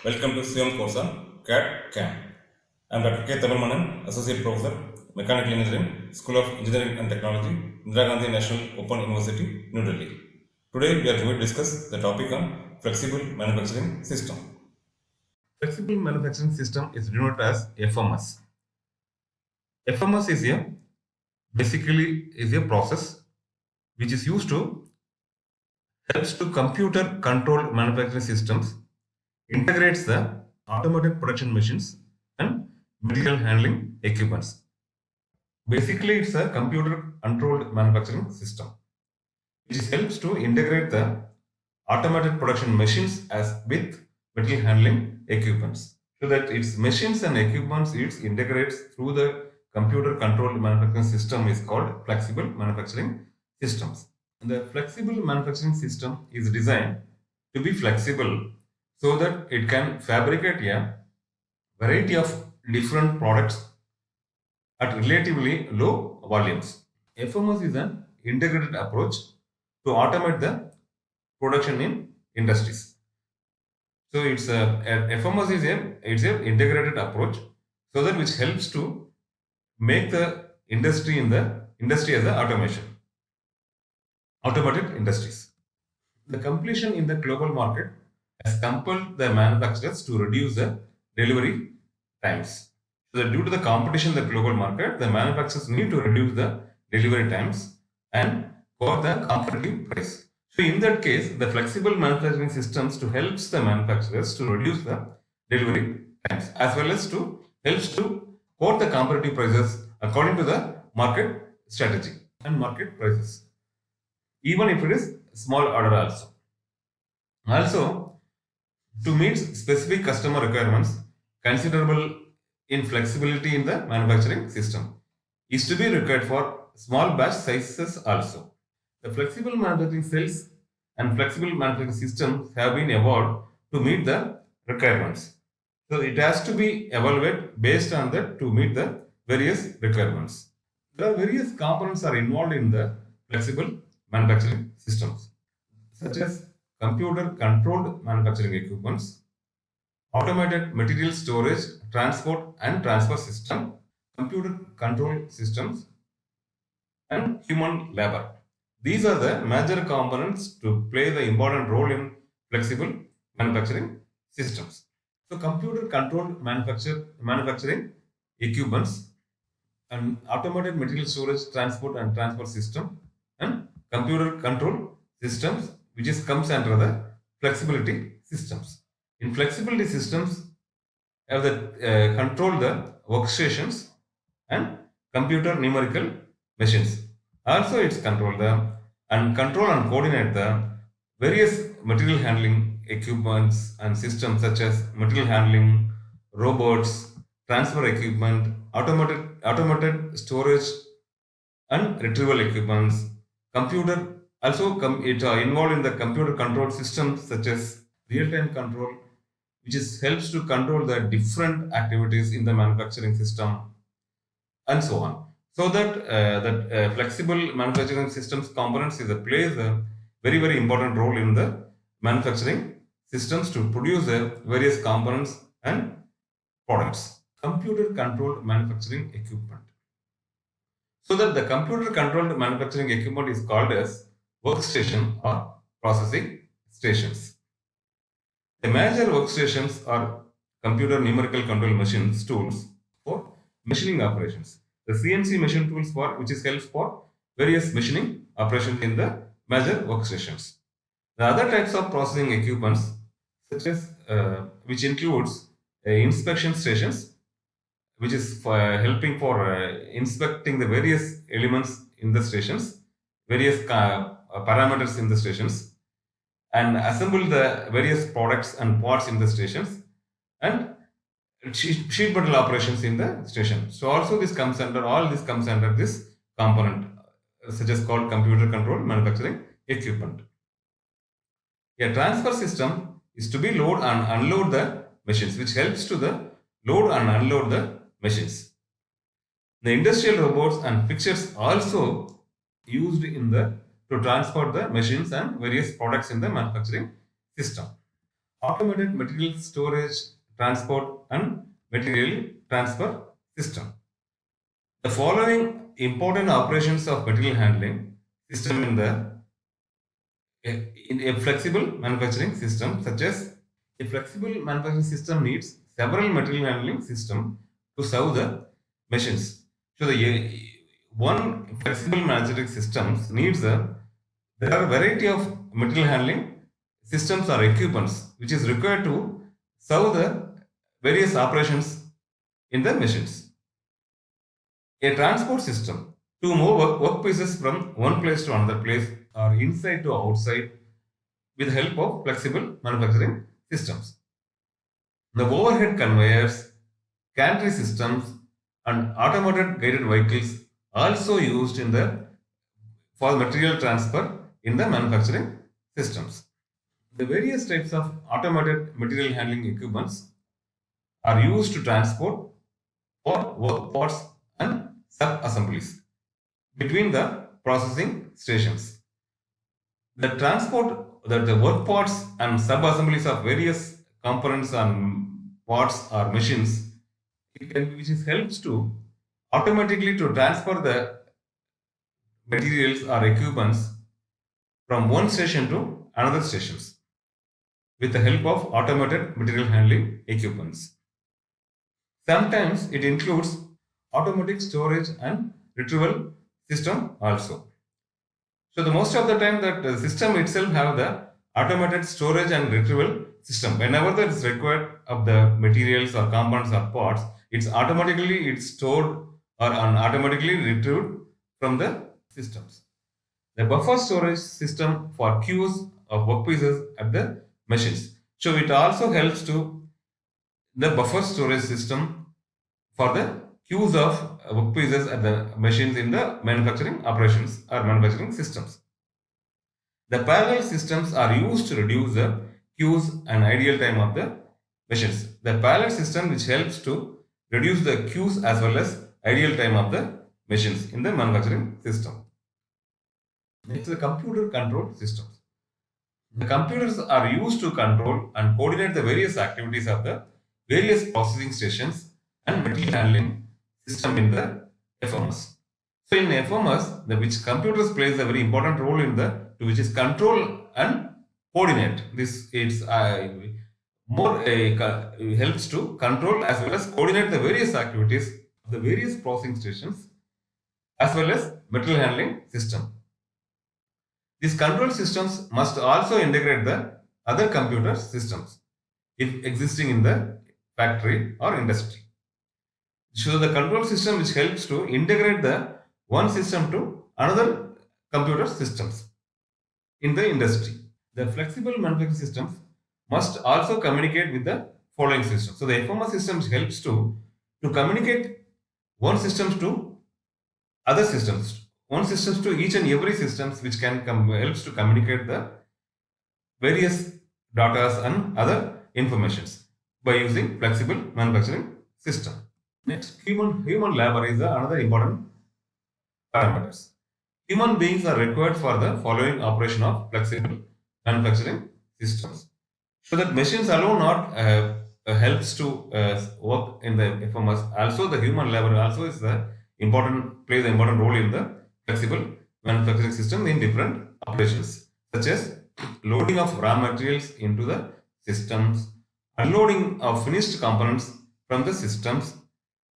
Welcome to CM Corsa CAT CAM. I am Dr. K. Tabalmanan, Associate Professor, Mechanical Engineering, School of Engineering and Technology, Indira Gandhi National Open University, New Delhi. Today we are going to discuss the topic on flexible manufacturing system. Flexible manufacturing system is denoted as FMS. FMS is basically a process which is used to helps to computer controlled manufacturing systems, integrates the automated production machines and material handling equipments. Basically, it's a computer controlled manufacturing system which helps to integrate the automated production machines as with material handling equipments. So that its machines and equipments it integrates through the computer controlled manufacturing system is called flexible manufacturing systems. The flexible manufacturing system is designed to be flexible so that it can fabricate a variety of different products at relatively low volumes. FMS is an integrated approach to automate the production in industries. So FMS is a integrated approach so that which helps to make the industry as a automated industries. The competition in the global market has compelled the manufacturers to reduce the delivery times. So that due to the competition in the global market, the manufacturers need to reduce the delivery times and for the competitive price. So in that case, the flexible manufacturing systems to helps the manufacturers to reduce the delivery times as well as to helps to quote the competitive prices according to the market strategy and market prices, even if it is small order also. Also, to meet specific customer requirements, considerable inflexibility in the manufacturing system is to be required for small batch sizes also. The flexible manufacturing cells and flexible manufacturing systems have been evolved to meet the requirements. So it has to be evaluated based on that to meet the various requirements. There are various components are involved in the flexible manufacturing systems, such as computer controlled manufacturing equipments, automated material storage, transport and transfer system, computer control systems, and human labor. These are the major components to play the important role in flexible manufacturing systems. So, computer controlled manufacturing equipments and automated material storage, transport and transfer system, and computer control systems, which is comes under the flexibility systems. In flexibility systems, have the control the workstations and computer numerical machines. Also, it's control and coordinate the various material handling equipments and systems such as material handling, robots, transfer equipment, automated storage and retrieval equipments, computer it involved in the computer control systems such as real-time control, which is helps to control the different activities in the manufacturing system and so on. So that flexible manufacturing systems components plays a very important role in the manufacturing systems to produce various components and products. Computer controlled manufacturing equipment. So that the computer controlled manufacturing equipment is called as workstation or processing stations. The major workstations are computer numerical control machines tools for machining operations. The CNC machine tools for which is helps for various machining operations in the major workstations. The other types of processing equipments, such as which includes inspection stations, which is for, helping for inspecting the various elements in the stations, various parameters in the stations, and assemble the various products and parts in the stations, and sheet metal operations in the station. So also all this comes under this component, such as called computer control manufacturing equipment. A transfer system is to be load and unload the machines, which helps to the load and unload the machines. The industrial robots and fixtures also used in the to transport the machines and various products in the manufacturing system. automated material storage, transport, and material transfer system. The following important operations of material handling system in a flexible manufacturing system, such as a flexible manufacturing system needs several material handling systems to serve the machines. So the one flexible manufacturing systems needs there are a variety of material handling systems or equipments which is required to serve the various operations in the machines. A transport system to move work pieces from one place to another place or inside to outside with the help of flexible manufacturing systems. The overhead conveyors, gantry systems, and automated guided vehicles also used in the for material transfer in the manufacturing systems. The various types of automated material handling equipments are used to transport or work parts and sub-assemblies between the processing stations. The work parts and sub-assemblies of various components and parts or machines, which is helps to automatically to transfer the materials or equipments from one station to another stations with the help of automated material handling equipments. Sometimes it includes automatic storage and retrieval system also. So the most of the time that the system itself have the automated storage and retrieval system. Whenever that is required of the materials or components or parts, it's stored or automatically retrieved from the systems. The buffer storage system for queues of workpieces at the machines. So it also helps to the buffer storage system for the queues of workpieces at the machines in the manufacturing operations or manufacturing systems. The parallel systems are used to reduce the queues and ideal time of the machines. The parallel system which helps to reduce the queues as well as ideal time of the machines in the manufacturing system. Next, the computer control systems. The computers are used to control and coordinate the various activities of the various processing stations and material handling system in the FMS. So in FMS, which computers plays a very important role in which is control and coordinate. This it's more helps to control as well as coordinate the various activities of the various processing stations as well as material handling system. These control systems must also integrate the other computer systems if existing in the factory or industry. So the control system which helps to integrate the one system to another computer systems in the industry. The flexible manufacturing systems must also communicate with the following systems. So the FMS system helps to communicate one systems to other systems, one systems to each and every systems which helps to communicate the various data and other informations by using flexible manufacturing system. Next, human labor is another important parameters. Human beings are required for the following operation of flexible manufacturing systems. So that machines alone not helps to work in the FMS. Also, the human labor also is the plays an important role in the flexible manufacturing system in different operations, such as loading of raw materials into the systems, unloading of finished components from the systems,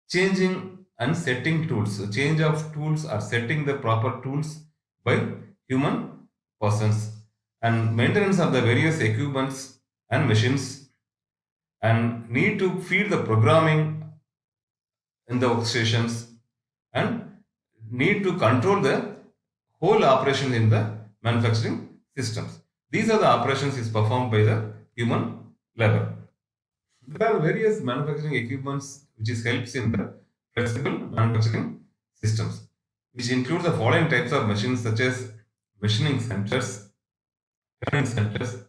changing and setting tools. So change of tools or setting the proper tools by human persons, and maintenance of the various equipments and machines, and need to feed the programming in the workstations, and need to control the whole operation in the manufacturing systems. These are the operations is performed by the human labor. There are various manufacturing equipments which is helps in the flexible manufacturing systems, which include the following types of machines such as machining centers, turning centers,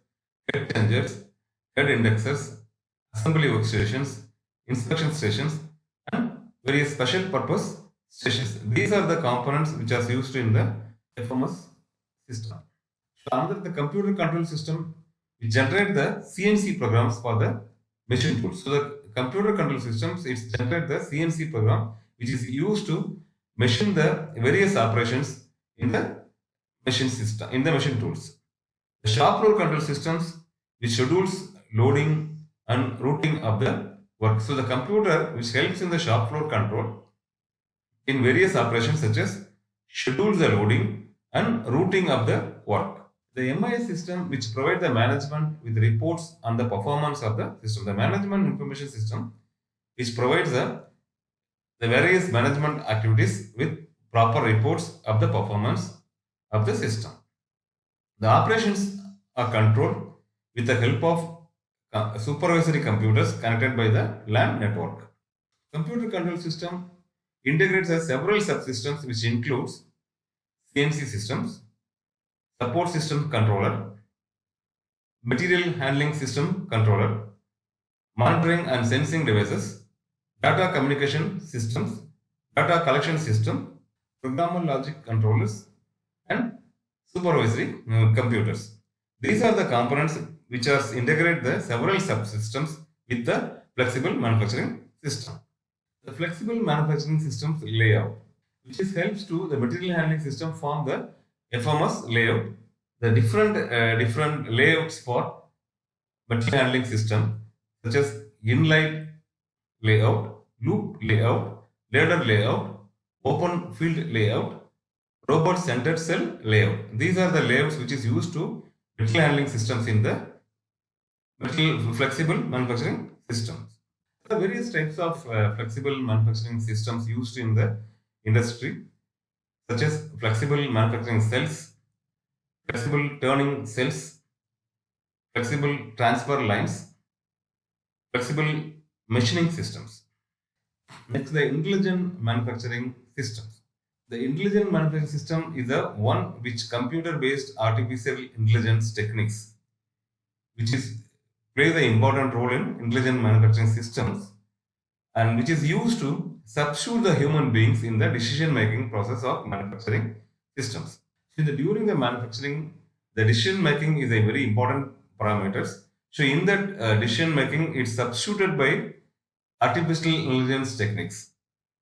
head changers, head indexers, assembly workstations, inspection stations, and various special purpose stations. These are the components which are used in the FMS system. So under the computer control system, which generate the CNC programs for the machine tools. So the computer control systems, it generate the CNC program which is used to machine the various operations in the machine system, in the machine tools. The shop floor control systems which schedules loading and routing of the work. So the computer which helps in the shop floor control in various operations such as schedules the loading and routing of the work. The MIS system which provides the management with reports on the performance of the system. The management information system which provides the various management activities with proper reports of the performance of the system. The operations are controlled with the help of supervisory computers connected by the LAN network. Computer control system integrates several subsystems which includes CNC systems, support system controller, material handling system controller, monitoring and sensing devices, data communication systems, data collection system, programmable logic controllers, and supervisory computers. These are the components which are integrate the several subsystems with the flexible manufacturing system. The flexible manufacturing systems layout, which is helps to the material handling system form the FMS layout. The different layouts for material handling system such as inline layout, loop layout, ladder layout, open field layout, robot centered cell layout. These are the layouts which is used to material handling systems in the material flexible manufacturing systems. There are various types of flexible manufacturing systems used in the industry, such as flexible manufacturing cells, flexible turning cells, flexible transfer lines, flexible machining systems. Next, the intelligent manufacturing systems. The intelligent manufacturing system is the one which computer-based artificial intelligence techniques, which is plays an important role in intelligent manufacturing systems and which is used to substitute the human beings in the decision making process of manufacturing systems. So during the manufacturing, the decision making is a very important parameters. So in that decision making, it's substituted by artificial intelligence techniques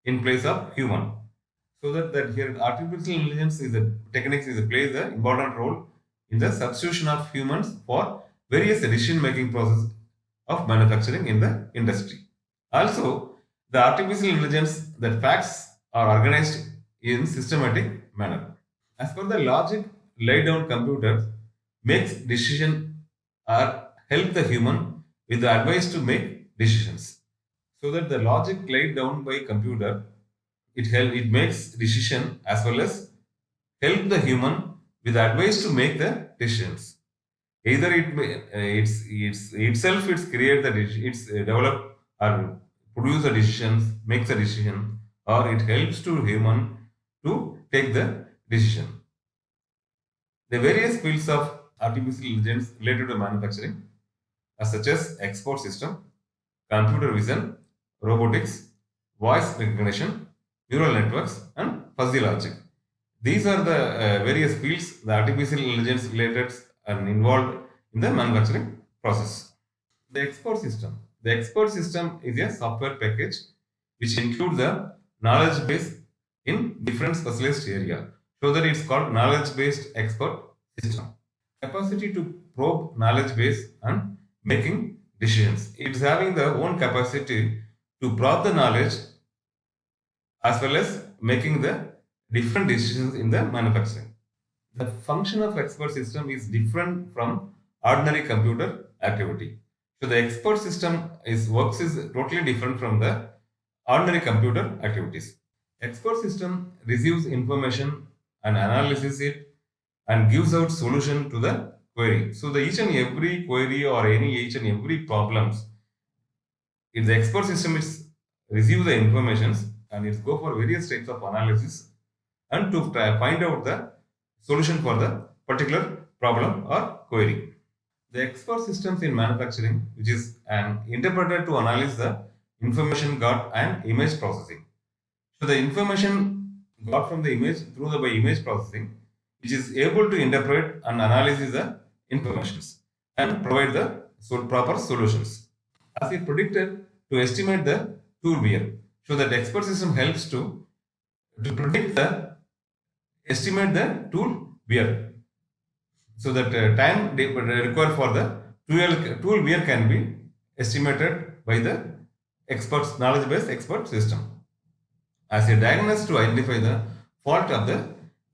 in place of human. So that here artificial intelligence is a techniques is a plays an important role in the substitution of humans for various decision making process of manufacturing in the industry. Also, the artificial intelligence that facts are organized in systematic manner. As per the logic laid down computer makes decision or help the human with the advice to make decisions. So that the logic laid down by computer it makes decision as well as help the human with advice to make the decisions. Either it's itself it's create the it's develop or produce the decisions, makes a decision, or it helps to human to take the decision. The various fields of artificial intelligence related to manufacturing are such as export system, computer vision, robotics, voice recognition, neural networks, and fuzzy logic. These are the various fields the artificial intelligence related and involved in the manufacturing process. The expert system. The expert system is a software package which includes the knowledge base in different specialized area. So that it's called knowledge based expert system. Capacity to probe knowledge base and making decisions. It's having the own capacity to probe the knowledge as well as making the different decisions in the manufacturing. The function of expert system is different from ordinary computer activity. So the expert system works is totally different from the ordinary computer activities. Expert system receives information and analyzes it and gives out solution to the query. So the each and every query or each and every problems, if the expert system is receive the informations and it go for various types of analysis and to find out the solution for the particular problem or query. The expert systems in manufacturing, which is an interpreter to analyze the information got and image processing. So the information got from the image through the by image processing, which is able to interpret and analyze the informations. and provide the proper solutions. As we predicted to estimate the tool wear. So that expert system helps to predict the estimate the tool wear. So that time required for the tool wear can be estimated by the experts knowledge based expert system as a diagnosis to identify the fault of the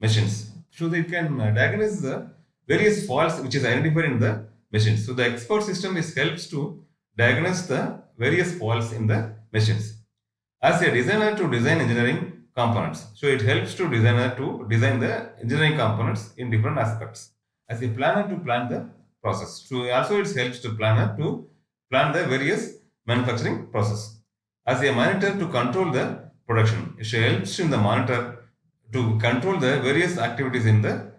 machines. So they can diagnose the various faults which is identified in the machines. So the expert system is helps to diagnose the various faults in the machines. As a designer to design engineering components. So it helps to designer to design the engineering components in different aspects. As a planner to plan the process. So also it helps to planner to plan the various manufacturing process. As a monitor to control the production. It helps in the monitor to control the various activities in the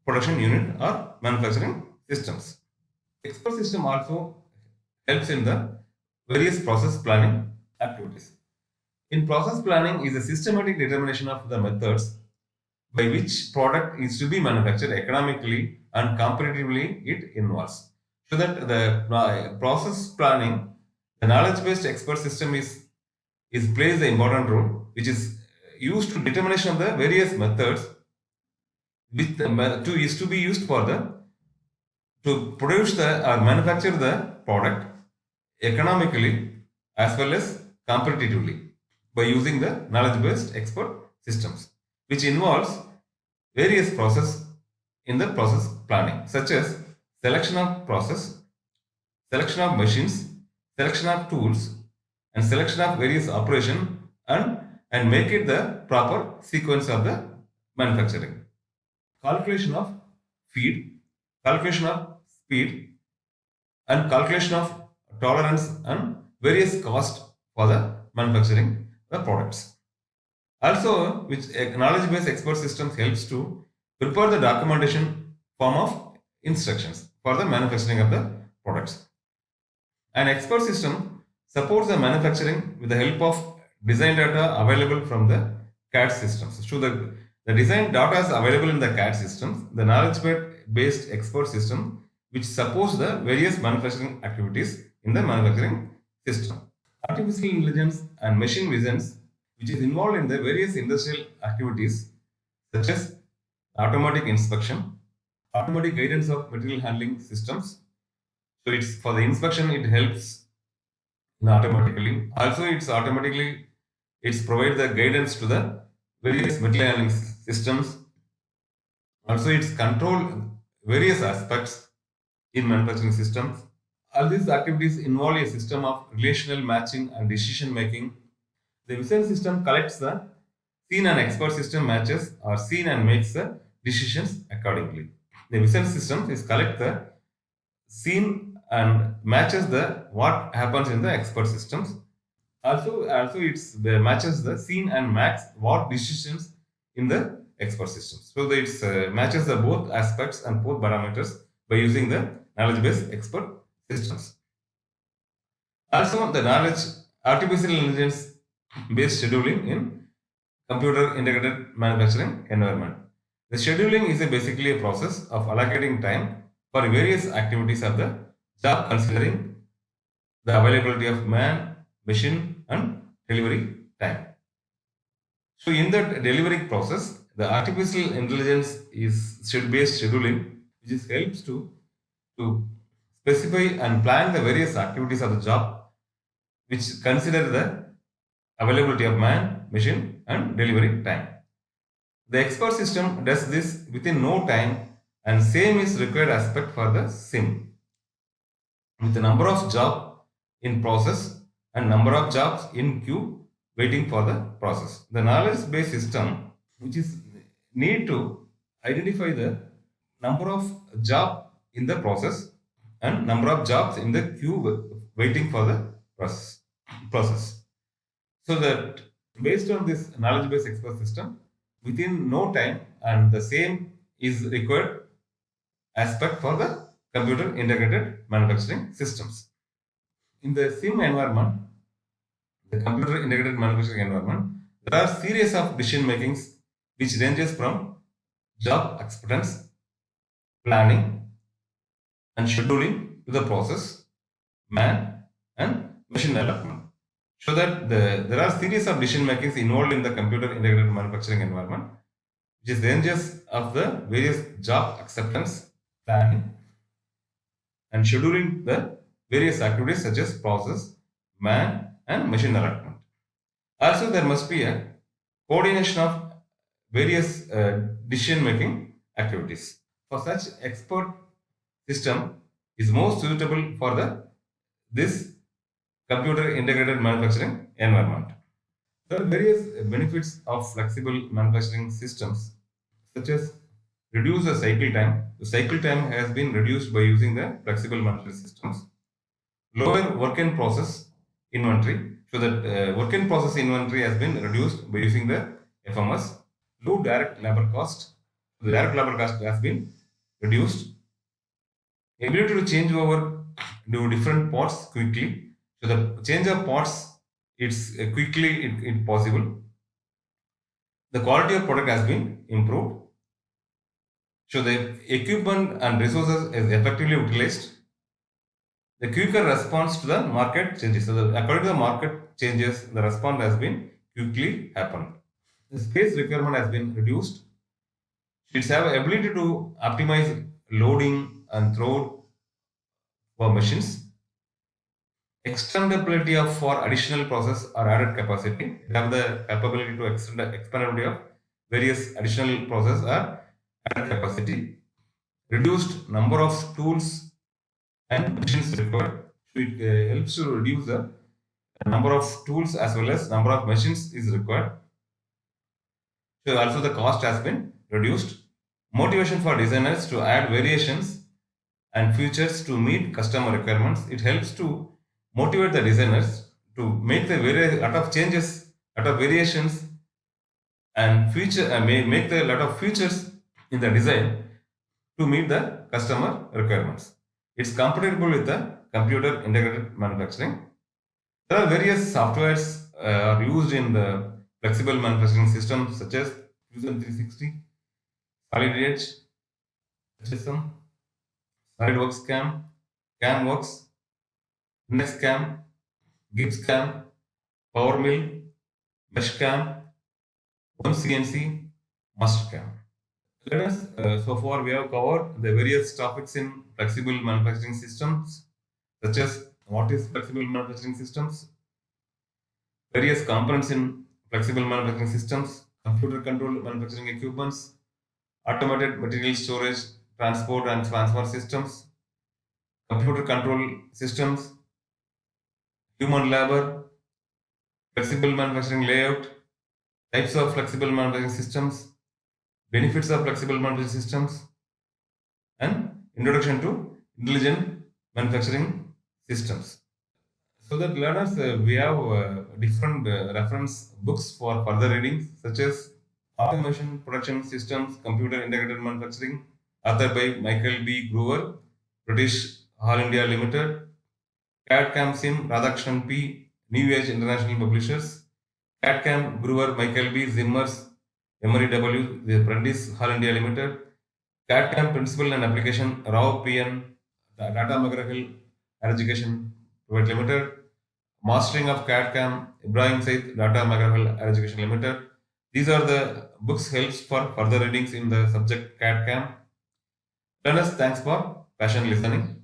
production unit or manufacturing systems. Expert system also helps in the various process planning activities. In process planning is a systematic determination of the methods by which product is to be manufactured economically and competitively it involves. So that the process planning, the knowledge-based expert system is plays the important role, which is used to determination of the various methods which is to be used for the to produce the or manufacture the product economically as well as competitively by using the knowledge-based expert systems, which involves various process in the process planning, such as selection of process, selection of machines, selection of tools, and selection of various operation and make it the proper sequence of the manufacturing. Calculation of feed, calculation of speed, and calculation of tolerance and various cost for the manufacturing the products. Also, which a knowledge-based expert system helps to prepare the documentation form of instructions for the manufacturing of the products. An expert system supports the manufacturing with the help of design data available from the CAD systems. So the design data is available in the CAD systems, the knowledge-based expert system which supports the various manufacturing activities in the manufacturing system. Artificial intelligence and machine visions which is involved in the various industrial activities such as automatic inspection, automatic guidance of material handling systems. So it's for the inspection it helps automatically. Also it's provide the guidance to the various material handling systems. Also it's control various aspects in manufacturing systems. All these activities involve a system of relational matching and decision making. The vision system collects the scene and expert system matches or scene and makes the decisions accordingly. The vision system is collect the scene and matches the what happens in the expert systems. Also it's the matches the scene and max what decisions in the expert systems. So that it's matches the both aspects and both parameters by using the knowledge based expert systems. Also, the knowledge artificial intelligence based scheduling in computer integrated manufacturing environment. The scheduling is basically a process of allocating time for various activities of the job considering the availability of man, machine and delivery time. So in that delivery process, the artificial intelligence is based scheduling which is helps to specify and plan the various activities of the job which consider the availability of man, machine and delivery time. The expert system does this within no time and same is required aspect for the sim with the number of job in process and number of jobs in queue waiting for the process. The knowledge based system which is need to identify the number of job in the process and number of jobs in the queue waiting for the process. So that based on this knowledge based expert system, within no time and the same is required aspect for the computer integrated manufacturing systems. In the sim environment, the computer integrated manufacturing environment, there are series of decision makings which ranges from job acceptance, planning and scheduling to the process, man, and machine development. So that there are series of decision makings involved in the computer integrated manufacturing environment, which is ranges of the various job acceptance, planning, and scheduling the various activities such as process, man, and machine development. Also, there must be a coordination of various decision making activities. For such expert system is most suitable for the this computer integrated manufacturing environment. There are various benefits of flexible manufacturing systems, such as reduce the cycle time. The cycle time has been reduced by using the flexible manufacturing systems. Lower work in process inventory, so that work in process inventory has been reduced by using the FMS. Low direct labor cost. The direct labor cost has been reduced. Ability to change over to different parts quickly. So the change of parts, it's quickly it possible. The quality of product has been improved. So the equipment and resources is effectively utilized. The quicker response to the market changes. So according to the market changes, the response has been quickly happened. The space requirement has been reduced. It's have ability to optimize loading and throw for machines. Extendability of for additional process or added capacity. It have the capability to extend the expandability of various additional process or added capacity. Reduced number of tools and machines required. So it helps to reduce the number of tools as well as number of machines is required. So also the cost has been reduced. Motivation for designers to add variations and features to meet customer requirements. It helps to motivate the designers to make the very lot of changes, lot of variations, and make the lot of features in the design to meet the customer requirements. It's compatible with the computer integrated manufacturing. There are various softwares are used in the flexible manufacturing systems such as Fusion 360, Solid Edge, HSM, SolidWorks CAM, CAMWorks, NextCam, GibbsCam, PowerMill, MeshCam, OneCNC, MasterCam. Let us, so far we have covered the various topics in flexible manufacturing systems, such as what is flexible manufacturing systems, various components in flexible manufacturing systems, computer controlled manufacturing equipments, automated material storage, transport and transfer systems, computer control systems, human labor, flexible manufacturing layout, types of flexible manufacturing systems, benefits of flexible manufacturing systems, and introduction to intelligent manufacturing systems. So that learners, we have different reference books for further reading, such as Automation Production Systems, Computer Integrated Manufacturing, authored by Michael B. Groover, British All India Limited, CAD-CAM Sim, Radhakrishnan P., New Age International Publishers, CAD-CAM Groover, Michael B. Zimmers, Emery W., the Prentice All India Limited, CAD-CAM Principle and Application, Rao P.N., Tata McGraw-Hill Education Private Limited, Mastering of CAD-CAM, Ibrahim Said, Tata McGraw-Hill Education Limited. These are the books helps for further readings in the subject CAD-CAM. Learners, thanks for patient listening.